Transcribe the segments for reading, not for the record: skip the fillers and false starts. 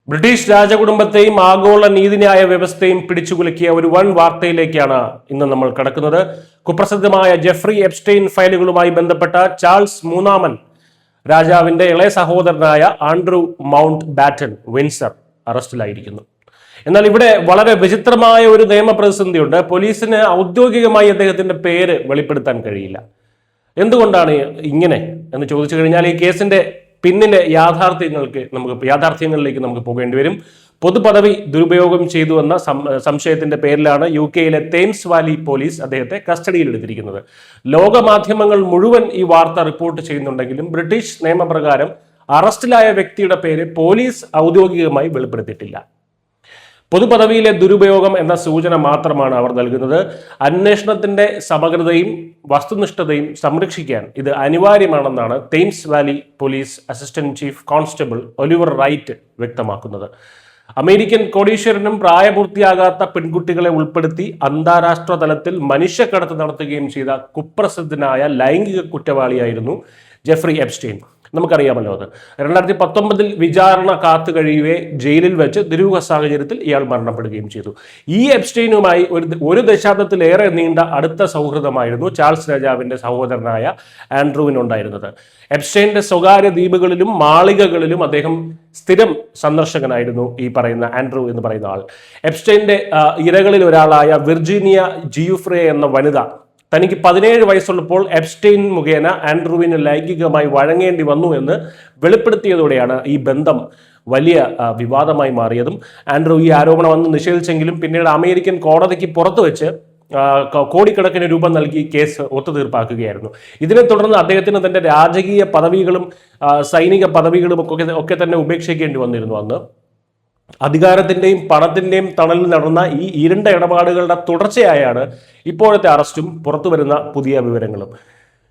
British രാജകുടുംബത്തെയും ആഗോള നീതിന്യായ വ്യവസ്ഥയും പിടിച്ചുകുലുക്കിയ ഒരു വൻ വാർത്തയിലേക്കാണ് ഇന്ന് നമ്മൾ കടക്കുന്നത്. കുപ്രസിദ്ധമായ ജെഫ്രി എപ്സ്റ്റെയിൻ ഫയലുകളുമായി ബന്ധപ്പെട്ട ചാൾസ് മൂന്നാമൻ രാജാവിന്റെ ഇളയ സഹോദരനായ ആൻഡ്രൂ മൗണ്ട് ബാറ്റൻ വിൻസർ അറസ്റ്റിലായിരിക്കുന്നു. എന്നാൽ ഇവിടെ വളരെ വിചിത്രമായ ഒരു നിയമപ്രതിസന്ധിയുണ്ട്. പോലീസിന് ഔദ്യോഗികമായി അദ്ദേഹത്തിന്റെ പേര് വെളിപ്പെടുത്താൻ കഴിയില്ല. എന്തുകൊണ്ടാണ് ഇങ്ങനെ എന്ന് ചോദിച്ചു കഴിഞ്ഞാൽ ഈ കേസിന്റെ പിന്നിലെ യാഥാർത്ഥ്യങ്ങളിലേക്ക് നമുക്ക് പോകേണ്ടി വരും. പൊതുപദവി ദുരുപയോഗം ചെയ്തു എന്ന സംശയത്തിന്റെ പേരിലാണ് UK-യിലെ തേംസ് വാലി പോലീസ് അദ്ദേഹത്തെ കസ്റ്റഡിയിൽ എടുത്തിരിക്കുന്നത്. ലോകമാധ്യമങ്ങൾ മുഴുവൻ ഈ വാർത്ത റിപ്പോർട്ട് ചെയ്യുന്നുണ്ടെങ്കിലും ബ്രിട്ടീഷ് നിയമപ്രകാരം അറസ്റ്റിലായ വ്യക്തിയുടെ പേര് പോലീസ് ഔദ്യോഗികമായി വെളിപ്പെടുത്തിയിട്ടില്ല. പൊതുപദവിയിലെ ദുരുപയോഗം എന്ന സൂചന മാത്രമാണ് അവർ നൽകുന്നത്. അന്വേഷണത്തിന്റെ സമഗ്രതയും വസ്തുനിഷ്ഠതയും സംരക്ഷിക്കാൻ ഇത് അനിവാര്യമാണെന്നാണ് Thames valley police assistant chief constable Oliver Wright വ്യക്തമാക്കുന്നത്. അമേരിക്കൻ കോടീശ്വരനും പ്രായപൂർത്തിയാകാത്ത പെൺകുട്ടികളെ ഉൾപ്പെടുത്തി അന്താരാഷ്ട്ര തലത്തിൽ മനുഷ്യക്കടത്ത് നടത്തുകയും ചെയ്ത കുപ്രസിദ്ധനായ ലൈംഗിക കുറ്റവാളിയായിരുന്നു ജെഫ്രി എപ്സ്റ്റെയിൻ. നമുക്കറിയാമല്ലോ അത് 2019 വിചാരണ കാത്തു കഴിയവേ ജയിലിൽ വെച്ച് ദുരൂഹ സാഹചര്യത്തിൽ ഇയാൾ മരണപ്പെടുകയും ചെയ്തു. ഈ എപ്സ്റ്റെയിനുമായി ഒരു ദശാബ്ദത്തിലേറെ നീണ്ട അടുത്ത സൗഹൃദമായിരുന്നു ചാൾസ് രാജാവിന്റെ സഹോദരനായ ആൻഡ്രൂവിനുണ്ടായിരുന്നത്. എപ്സ്റ്റെയിന്റെ സ്വകാര്യ ദ്വീപുകളിലും മാളികകളിലും അദ്ദേഹം സ്ഥിരം സന്ദർശകനായിരുന്നു. ഈ പറയുന്ന ആൻഡ്രൂ എന്ന് പറയുന്ന ആൾ എപ്സ്റ്റെയിന്റെ ഇരകളിൽ ഒരാളായ വിർജീനിയ ജിയൂഫ്രെ എന്ന വനിത തനിക്ക് 17 വയസ്സുള്ളപ്പോൾ എപ്സ്റ്റെയിൻ മുഖേന ആൻഡ്രൂവിന് ലൈംഗികമായി വഴങ്ങേണ്ടി വന്നു എന്ന് വെളിപ്പെടുത്തിയതോടെയാണ് ഈ ബന്ധം വലിയ വിവാദമായി മാറിയതും. ആൻഡ്രൂ ഈ ആരോപണം അന്ന് നിഷേധിച്ചെങ്കിലും പിന്നീട് അമേരിക്കൻ കോടതിക്ക് പുറത്തു വെച്ച് കോടിക്കണക്കിന് രൂപ നൽകി കേസ് ഒത്തുതീർപ്പാക്കുകയായിരുന്നു. ഇതിനെ തുടർന്ന് അദ്ദേഹത്തിന് തന്റെ രാജകീയ പദവികളും സൈനിക പദവികളും ഒക്കെ തന്നെ ഉപേക്ഷിക്കേണ്ടി വന്നിരുന്നു. അന്ന് അധികാരത്തിന്റെയും പണത്തിന്റെയും തണലിൽ നടന്ന ഈ ഇരുണ്ട ഇടപാടുകളുടെ തുടർച്ചയായാണ് ഇപ്പോഴത്തെ അറസ്റ്റും പുറത്തു വരുന്ന പുതിയ വിവരങ്ങളും.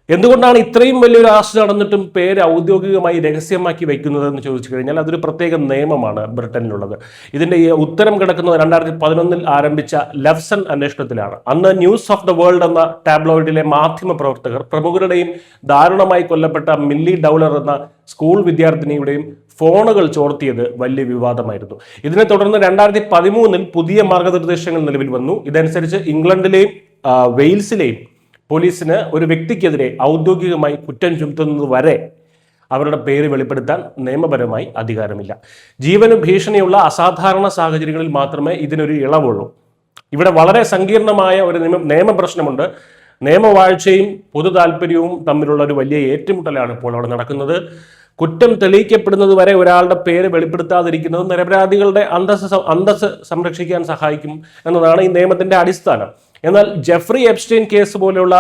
എന്തുകൊണ്ടാണ് ഇത്രയും വലിയൊരു അറസ്റ്റ് നടന്നിട്ടും പേര് ഔദ്യോഗികമായി രഹസ്യമാക്കി വയ്ക്കുന്നത് എന്ന് ചോദിച്ചു കഴിഞ്ഞാൽ അതൊരു പ്രത്യേക നിയമമാണ് ബ്രിട്ടനിലുള്ളത്. ഇതിന്റെ ഉത്തരം കിടക്കുന്നത് 2011 ആരംഭിച്ച ലവ്സൺ അന്വേഷണത്തിലാണ്. അന്ന് ന്യൂസ് ഓഫ് ദ വേൾഡ് എന്ന ടാബ്ലോയിഡിലെ മാധ്യമ പ്രവർത്തകർ പ്രമുഖരുടെയും ദാരുണമായി കൊല്ലപ്പെട്ട മില്ലി ഡൗളർ എന്ന സ്കൂൾ വിദ്യാർത്ഥിനിയുടെയും ഫോണുകൾ ചോർത്തിയത് വലിയ വിവാദമായിരുന്നു. ഇതിനെ തുടർന്ന് 2013 പുതിയ മാർഗനിർദ്ദേശങ്ങൾ നിലവിൽ വന്നു. ഇതനുസരിച്ച് ഇംഗ്ലണ്ടിലെയും വെയിൽസിലെയും പോലീസിന് ഒരു വ്യക്തിക്കെതിരെ ഔദ്യോഗികമായി കുറ്റം ചുമത്തുന്നത് വരെ അവരുടെ പേര് വെളിപ്പെടുത്താൻ നിയമപരമായി അധികാരമില്ല. ജീവന് ഭീഷണിയുള്ള അസാധാരണ സാഹചര്യങ്ങളിൽ മാത്രമേ ഇതിനൊരു ഇളവുള്ളൂ. ഇവിടെ വളരെ സങ്കീർണമായ ഒരു നിയമപ്രശ്നമുണ്ട്. നിയമവാഴ്ചയും പൊതു താല്പര്യവും തമ്മിലുള്ള ഒരു വലിയ ഏറ്റുമുട്ടലാണ് ഇപ്പോൾ അവിടെ നടക്കുന്നത്. കുറ്റം തെളിയിക്കപ്പെടുന്നത് വരെ ഒരാളുടെ പേര് വെളിപ്പെടുത്താതിരിക്കുന്നത് നിരപരാധികളുടെ അന്തസ്സ് സംരക്ഷിക്കാൻ സഹായിക്കും എന്നതാണ് ഈ നിയമത്തിന്റെ അടിസ്ഥാനം. എന്നാൽ ജെഫ്രി എപ്സ്റ്റെയിൻ കേസ് പോലെയുള്ള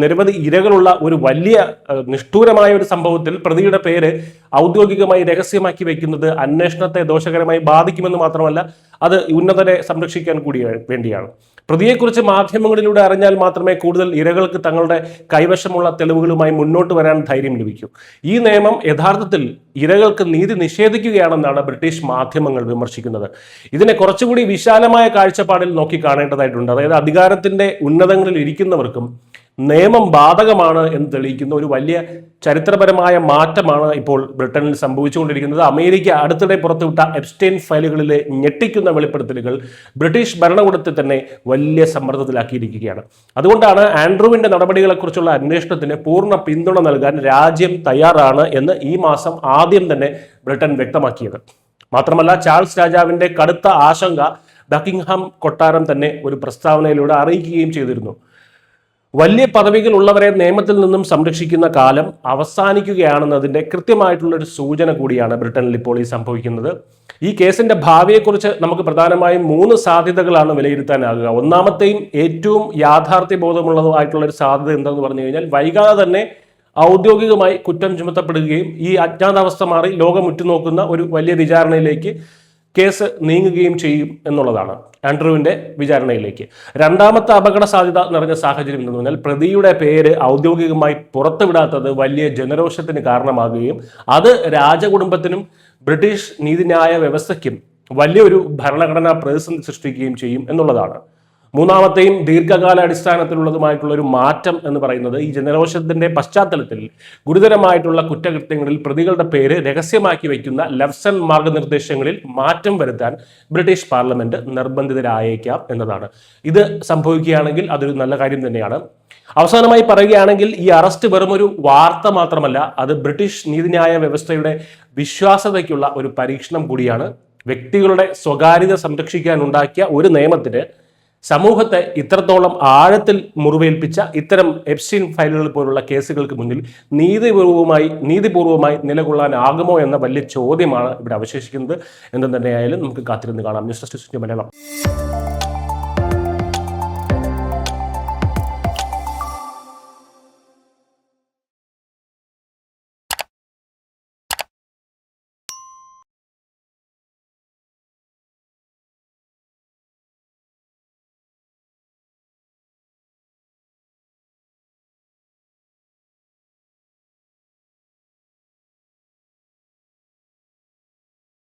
നിരവധി ഇരകളുള്ള ഒരു വലിയ നിഷ്ഠൂരമായ ഒരു സംഭവത്തിൽ പ്രതിയുടെ പേര് ഔദ്യോഗികമായി രഹസ്യമാക്കി വയ്ക്കുന്നത് അന്വേഷണത്തെ ദോഷകരമായി ബാധിക്കുമെന്ന് മാത്രമല്ല അത് ഉന്നതരെ സംരക്ഷിക്കാൻ കൂടി വേണ്ടിയാണ്. പ്രതിയെക്കുറിച്ച് മാധ്യമങ്ങളിലൂടെ അറിഞ്ഞാൽ മാത്രമേ കൂടുതൽ ഇരകൾക്ക് തങ്ങളുടെ കൈവശമുള്ള തെളിവുകളുമായി മുന്നോട്ട് വരാൻ ധൈര്യം ലഭിക്കൂ. ഈ നിയമം യഥാർത്ഥത്തിൽ ഇരകൾക്ക് നീതി നിഷേധിക്കുകയാണെന്നാണ് ബ്രിട്ടീഷ് മാധ്യമങ്ങൾ വിമർശിക്കുന്നത്. ഇതിനെ കുറച്ചുകൂടി വിശാലമായ കാഴ്ചപ്പാടിൽ നോക്കി കാണേണ്ടതായിട്ടുണ്ട്. അതായത് അധികാരത്തിന്റെ ഉന്നതങ്ങളിൽ ഇരിക്കുന്നവർക്കും നിയമം ബാധകമാണ് എന്ന് തെളിയിക്കുന്ന ഒരു വലിയ ചരിത്രപരമായ മാറ്റമാണ് ഇപ്പോൾ ബ്രിട്ടനിൽ സംഭവിച്ചുകൊണ്ടിരിക്കുന്നത്. അമേരിക്ക അടുത്തിടെ പുറത്തുവിട്ട എപ്സ്റ്റെയിൻ ഫയലുകളിലെ ഞെട്ടിക്കുന്ന വെളിപ്പെടുത്തലുകൾ ബ്രിട്ടീഷ് ഭരണകൂടത്തെ തന്നെ വലിയ സമ്മർദ്ദത്തിലാക്കിയിരിക്കുകയാണ്. അതുകൊണ്ടാണ് ആൻഡ്രൂവിന്റെ നടപടികളെക്കുറിച്ചുള്ള അന്വേഷണത്തിന് പൂർണ്ണ പിന്തുണ നൽകാൻ രാജ്യം തയ്യാറാണ് എന്ന് ഈ മാസം ആദ്യം തന്നെ ബ്രിട്ടൻ വ്യക്തമാക്കിയത്. മാത്രമല്ല ചാൾസ് രാജാവിന്റെ കടുത്ത ആശങ്ക ബക്കിംഗ്ഹാം കൊട്ടാരം തന്നെ ഒരു പ്രസ്താവനയിലൂടെ അറിയിക്കുകയും ചെയ്തിരുന്നു. വലിയ പദവികൾ ഉള്ളവരെ നിയമത്തിൽ നിന്നും സംരക്ഷിക്കുന്ന കാലം അവസാനിക്കുകയാണെന്നതിന്റെ കൃത്യമായിട്ടുള്ള ഒരു സൂചന കൂടിയാണ് ബ്രിട്ടനിൽ ഇപ്പോൾ ഈ സംഭവിക്കുന്നത്. ഈ കേസിന്റെ ഭാവിയെക്കുറിച്ച് നമുക്ക് പ്രധാനമായും 3 സാധ്യതകളാണ് വിലയിരുത്താനാകുക. ഒന്നാമത്തെയും ഏറ്റവും യാഥാർത്ഥ്യബോധമുള്ളതുമായിട്ടുള്ള ഒരു സാധ്യത എന്താണെന്ന് പറഞ്ഞു കഴിഞ്ഞാൽ വൈകാതെ തന്നെ ഔദ്യോഗികമായി കുറ്റം ചുമത്തപ്പെടുകയും ഈ അജ്ഞാതാവസ്ഥ മാറി ലോകം ഉറ്റുനോക്കുന്ന ഒരു വലിയ വിചാരണയിലേക്ക് കേസ് നീങ്ങുകയും ചെയ്യും എന്നുള്ളതാണ്. ആൻഡ്രൂവിന്റെ വിചാരണയിലേക്ക്. രണ്ടാമത്തെ അപകട സാധ്യത നിറഞ്ഞ സാഹചര്യം എന്ന് പറഞ്ഞാൽ പ്രതിയുടെ പേര് ഔദ്യോഗികമായി പുറത്തുവിടാത്തത് വലിയ ജനരോഷത്തിന് കാരണമാകുകയും അത് രാജകുടുംബത്തിനും ബ്രിട്ടീഷ് നീതിന്യായ വ്യവസ്ഥയ്ക്കും വലിയൊരു ഭരണഘടനാ പ്രതിസന്ധി സൃഷ്ടിക്കുകയും ചെയ്യും എന്നുള്ളതാണ്. മൂന്നാമത്തെയും ദീർഘകാല അടിസ്ഥാനത്തിലുള്ളതുമായിട്ടുള്ള ഒരു മാറ്റം എന്ന് പറയുന്നത് ഈ ജനരോഷത്തിന്റെ പശ്ചാത്തലത്തിൽ ഗുരുതരമായിട്ടുള്ള കുറ്റകൃത്യങ്ങളിൽ പ്രതികളുടെ പേര് രഹസ്യമാക്കി വയ്ക്കുന്ന ലെവ്സൺ മാർഗനിർദ്ദേശങ്ങളിൽ മാറ്റം വരുത്താൻ ബ്രിട്ടീഷ് പാർലമെന്റ് നിർബന്ധിതരായേക്കാം എന്നതാണ്. ഇത് സംഭവിക്കുകയാണെങ്കിൽ അതൊരു നല്ല കാര്യം തന്നെയാണ്. അവസാനമായി പറയുകയാണെങ്കിൽ ഈ അറസ്റ്റ് വെറും ഒരു വാർത്ത മാത്രമല്ല, അത് ബ്രിട്ടീഷ് നീതിന്യായ വ്യവസ്ഥയുടെ വിശ്വാസ്യതയ്ക്കുള്ള ഒരു പരീക്ഷണം കൂടിയാണ്. വ്യക്തികളുടെ സ്വകാര്യത സംരക്ഷിക്കാൻ ഉണ്ടാക്കിയ ഒരു നിയമത്തിന് സമൂഹത്തെ ഇത്രത്തോളം ആഴത്തിൽ മുറിവേൽപ്പിച്ച ഇത്തരം എപ്സ്റ്റീൻ ഫയലുകൾ പോലുള്ള കേസുകൾക്ക് മുന്നിൽ നീതിപൂർവമായി നിലകൊള്ളാനാകുമോ എന്ന വലിയ ചോദ്യമാണ് ഇവിടെ അവശേഷിക്കുന്നത്. എന്തും തന്നെയായാലും നമുക്ക് കാത്തിരുന്ന് കാണാം. News desk Malayalam.